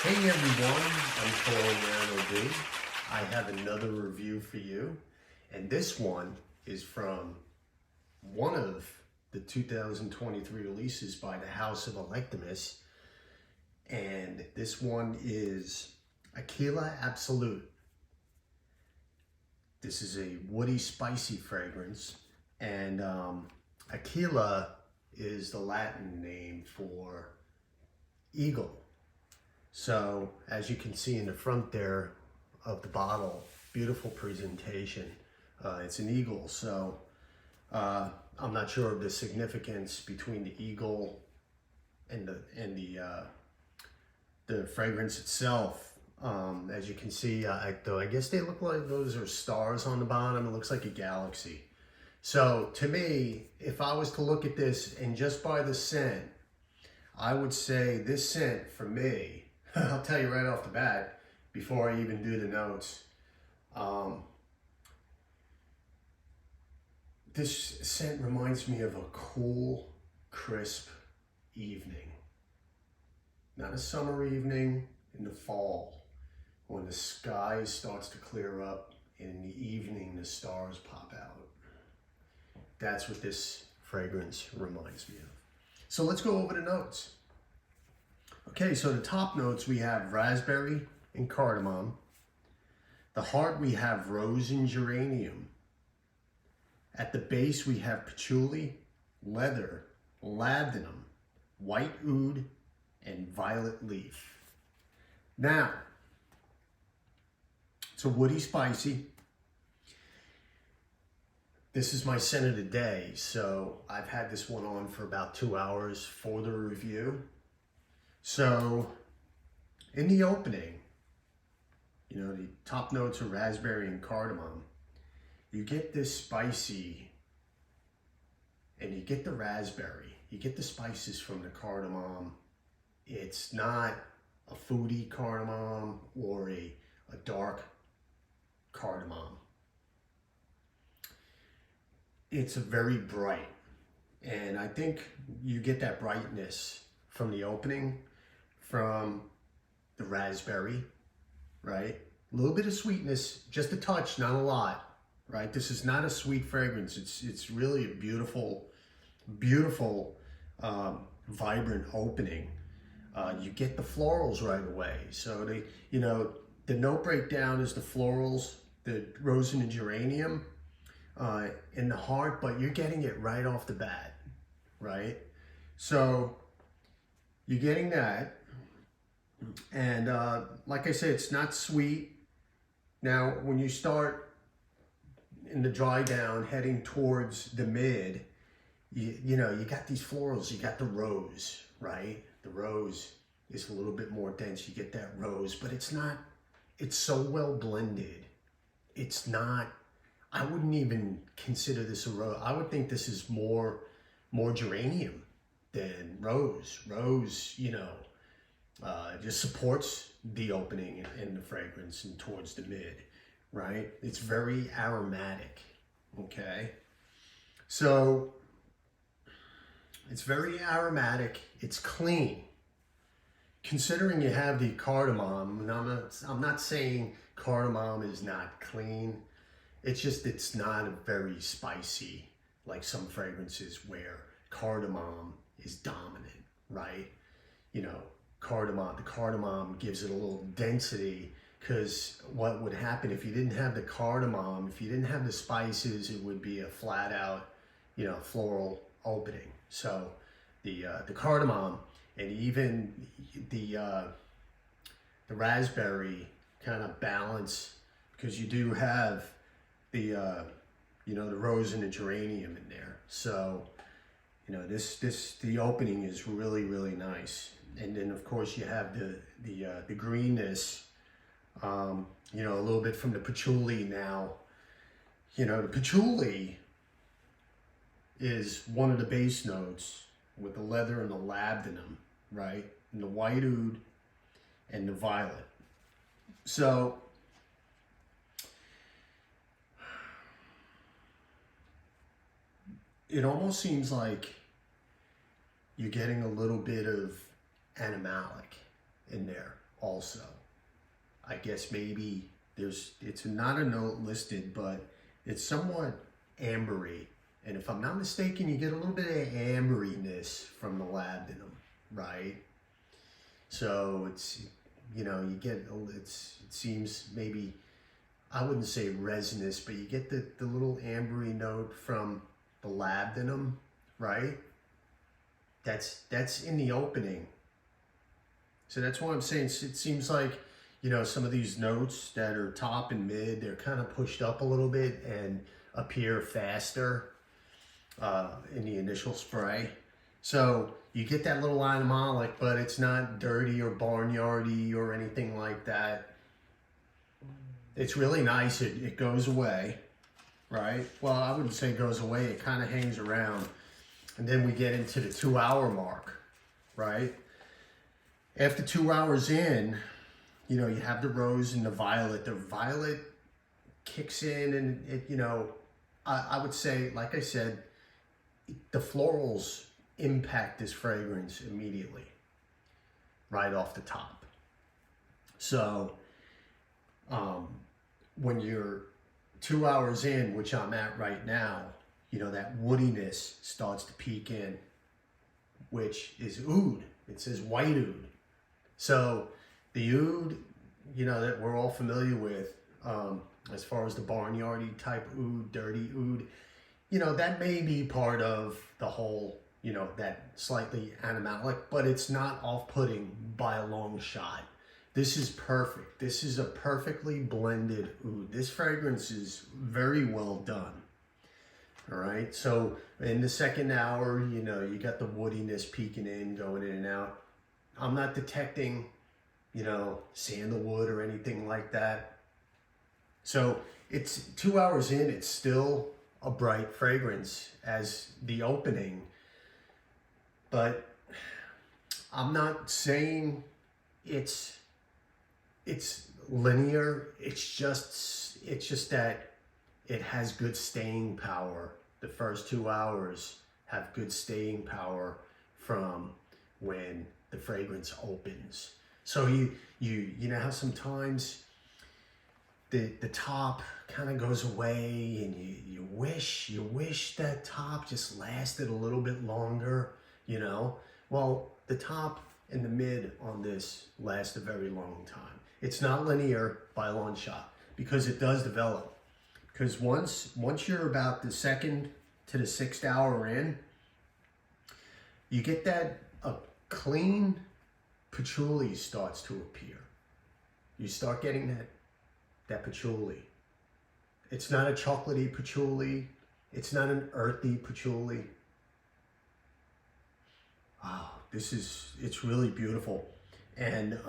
Hey everyone, I'm Cole OB. I have another review for you, and this one is from one of the 2023 releases by the House of Electimuss, and this one is AQUILA Absolute. This is a woody, spicy fragrance, and AQUILA is the Latin name for eagle. So as you can see in the front there of the bottle, beautiful presentation. It's an eagle, so I'm not sure of the significance between the eagle and the fragrance itself. As you can see, though I guess they look like those are stars on the bottom. It looks like a galaxy. So to me, if I was to look at this and just by the scent, I would say this scent for me, I'll tell you right off the bat, before I even do the notes, this scent reminds me of a cool, crisp evening. Not a summer evening, in the fall, when the sky starts to clear up and in the evening the stars pop out. That's what this fragrance reminds me of. So let's go over the notes. Okay, so the top notes we have raspberry and cardamom. The heart we have rose and geranium. At the base we have patchouli, leather, labdanum, white oud, and violet leaf. Now, it's a woody spicy. This is my scent of the day, so I've had this one on for about 2 hours for the review. So, in the opening, you know, the top notes are raspberry and cardamom. You get this spicy, and you get the raspberry. You get the spices from the cardamom. It's not a foodie cardamom or a dark cardamom. It's a very bright, and I think you get that brightness from the opening, from the raspberry, right? A little bit of sweetness, just a touch, not a lot, right? This is not a sweet fragrance. It's really a beautiful, beautiful, vibrant opening. You get the florals right away. So the note breakdown is the florals, the rose and the geranium, in the heart, but you're getting it right off the bat, right? So you're getting that. And like I said, it's not sweet. Now, when you start in the dry down, heading towards the mid, you know, you got these florals, you got the rose, right? The rose is a little bit more dense. You get that rose, but it's not, it's so well blended. It's not, I wouldn't even consider this a rose. I would think this is more geranium than rose. Rose, you know, just supports the opening and the fragrance and towards the mid, right? It's very aromatic, okay? So it's very aromatic, it's clean. Considering you have the cardamom, and I'm not saying cardamom is not clean, it's just it's not a very spicy, like some fragrances where cardamom is dominant, right? You know, the cardamom gives it a little density, because what would happen if you didn't have the cardamom, if you didn't have the spices, it would be a flat out, you know, floral opening. So the cardamom and even the raspberry kind of balance, because you do have the you know, the rose and the geranium in there. So you know, the opening is really, really nice. And then of course you have the greenness, you know, a little bit from the patchouli. Now, you know, the patchouli is one of the base notes with the leather and the labdanum, right? And the white oud and the violet. So it almost seems like you're getting a little bit of animalic in there, also. I guess maybe it's not a note listed, but it's somewhat ambery. And if I'm not mistaken, you get a little bit of amberiness from the labdanum, right? So it's, you know, you get, it seems maybe, I wouldn't say resinous, but you get the little ambery note from the labdanum, right? That's in the opening. So that's why I'm saying it seems like, you know, some of these notes that are top and mid, they're kind of pushed up a little bit and appear faster in the initial spray. So you get that little animalic, but it's not dirty or barnyardy or anything like that. It's really nice. It goes away, right? Well, I wouldn't say goes away. It kind of hangs around. And then we get into the 2 hour mark, right? After 2 hours in, you know, you have the rose and the violet. The violet kicks in and it, you know, I would say, like I said, the florals impact this fragrance immediately, right off the top. So when you're 2 hours in, which I'm at right now, you know, that woodiness starts to peek in, which is oud. It says white oud. So the oud, you know, that we're all familiar with, as far as the barnyardy type oud, dirty oud, you know, that may be part of the whole, you know, that slightly animalic, but it's not off-putting by a long shot. This is perfect. This is a perfectly blended oud. This fragrance is very well done. All right, so in the second hour, you know, you got the woodiness peeking in, going in and out. I'm not detecting, you know, sandalwood or anything like that. So it's 2 hours in, it's still a bright fragrance as the opening, but I'm not saying it's linear. It's just that it has good staying power. The first 2 hours have good staying power from when the fragrance opens. So you know how sometimes the top kind of goes away and you wish that top just lasted a little bit longer, you know? Well, the top and the mid on this last a very long time. It's not linear by a long shot because it does develop. Because once you're about the second to the 6th hour in, you get that a clean patchouli starts to appear. You start getting that patchouli. It's not a chocolatey patchouli. It's not an earthy patchouli. Oh, it's really beautiful. And,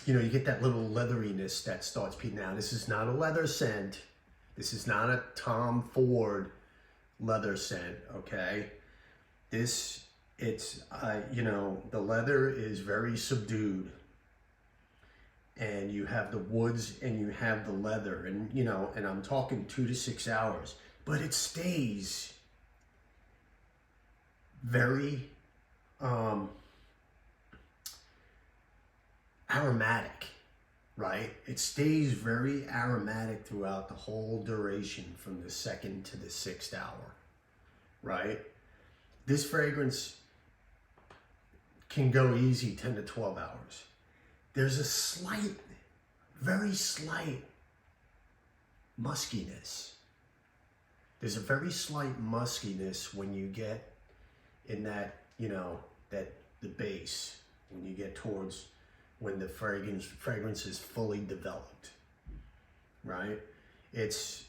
you know, you get that little leatheriness that starts peeking out. This is not a leather scent. This is not a Tom Ford leather scent, okay? It's you know, the leather is very subdued. And you have the woods and you have the leather. And, you know, and I'm talking 2 to 6 hours. But it stays very aromatic. Right? It stays very aromatic throughout the whole duration from the 2nd to the 6th hour, right? This fragrance can go easy 10 to 12 hours. There's a slight, very slight muskiness. There's a very slight muskiness when you get in that, you know, that the base, when you get towards when the fragrance is fully developed, right? It's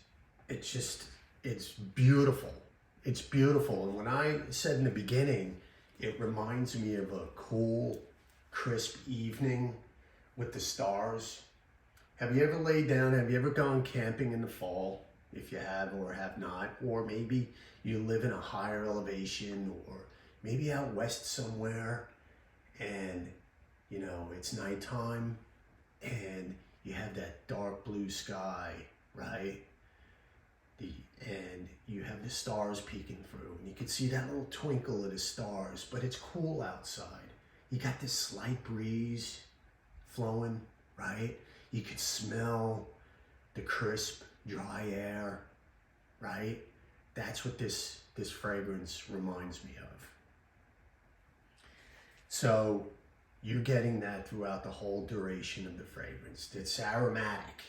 beautiful. It's beautiful. And when I said in the beginning, it reminds me of a cool, crisp evening with the stars. Have you ever laid down, have you ever gone camping in the fall? If you have or have not, or maybe you live in a higher elevation or maybe out west somewhere and you know, it's nighttime and you have that dark blue sky, right? And you have the stars peeking through and you can see that little twinkle of the stars, but it's cool outside. You got this slight breeze flowing, right? You could smell the crisp, dry air, right? That's what this fragrance reminds me of. So you're getting that throughout the whole duration of the fragrance. It's aromatic.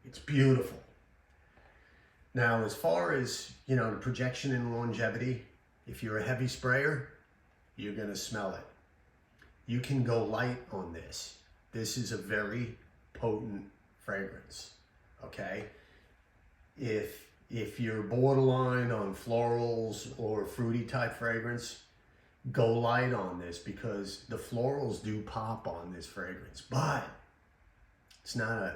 It's beautiful. Now, as far as, you know, the projection and longevity, if you're a heavy sprayer, you're going to smell it. You can go light on this. This is a very potent fragrance, okay? If you're borderline on florals or fruity type fragrance, go light on this, because the florals do pop on this fragrance, but it's not a,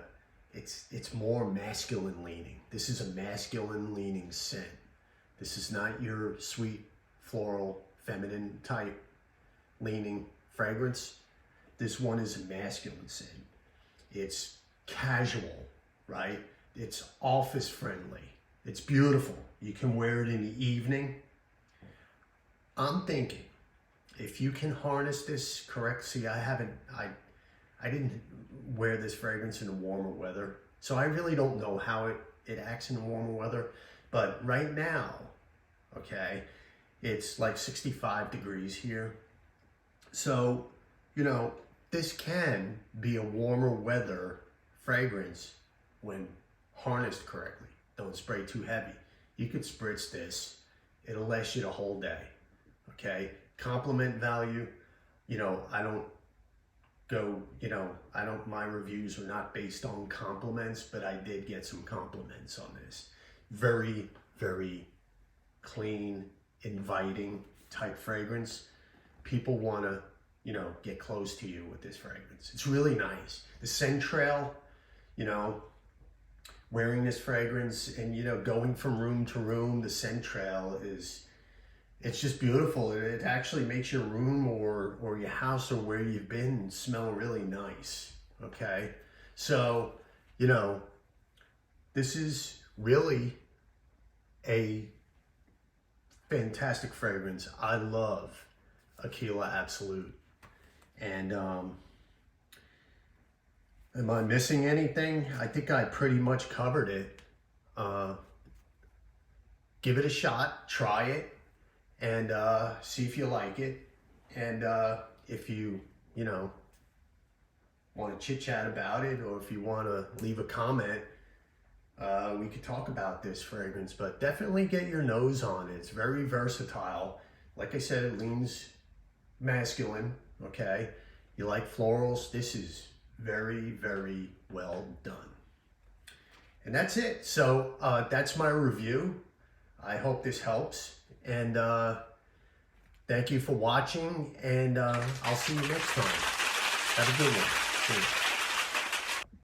it's more masculine leaning. This is a masculine leaning scent. This is not your sweet floral feminine type leaning fragrance. This one is a masculine scent. It's casual, right? It's office friendly. It's beautiful. You can wear it in the evening. I'm thinking, if you can harness this correct, see, I didn't wear this fragrance in the warmer weather, so I really don't know how it acts in the warmer weather. But right now, okay, it's like 65 degrees here. So, you know, this can be a warmer weather fragrance when harnessed correctly. Don't spray too heavy. You could spritz this. It'll last you the whole day, okay? Compliment value, you know, my reviews are not based on compliments, but I did get some compliments on this. Very, very clean, inviting type fragrance. People want to, you know, get close to you with this fragrance. It's really nice. The scent trail, you know, wearing this fragrance and, you know, going from room to room, the scent trail it's just beautiful. It actually makes your room or your house or where you've been smell really nice, okay? So, you know, this is really a fantastic fragrance. I love AQUILA Absolute. And am I missing anything? I think I pretty much covered it. Give it a shot, try it, and see if you like it. And if you know, want to chit chat about it, or if you want to leave a comment, we could talk about this fragrance. But definitely get your nose on it. It's very versatile. Like I said, it leans masculine, okay? You like florals, this is very, very well done. And that's it. So that's my review. I hope this helps. And thank you for watching, and I'll see you next time. Have a good one. Cheers.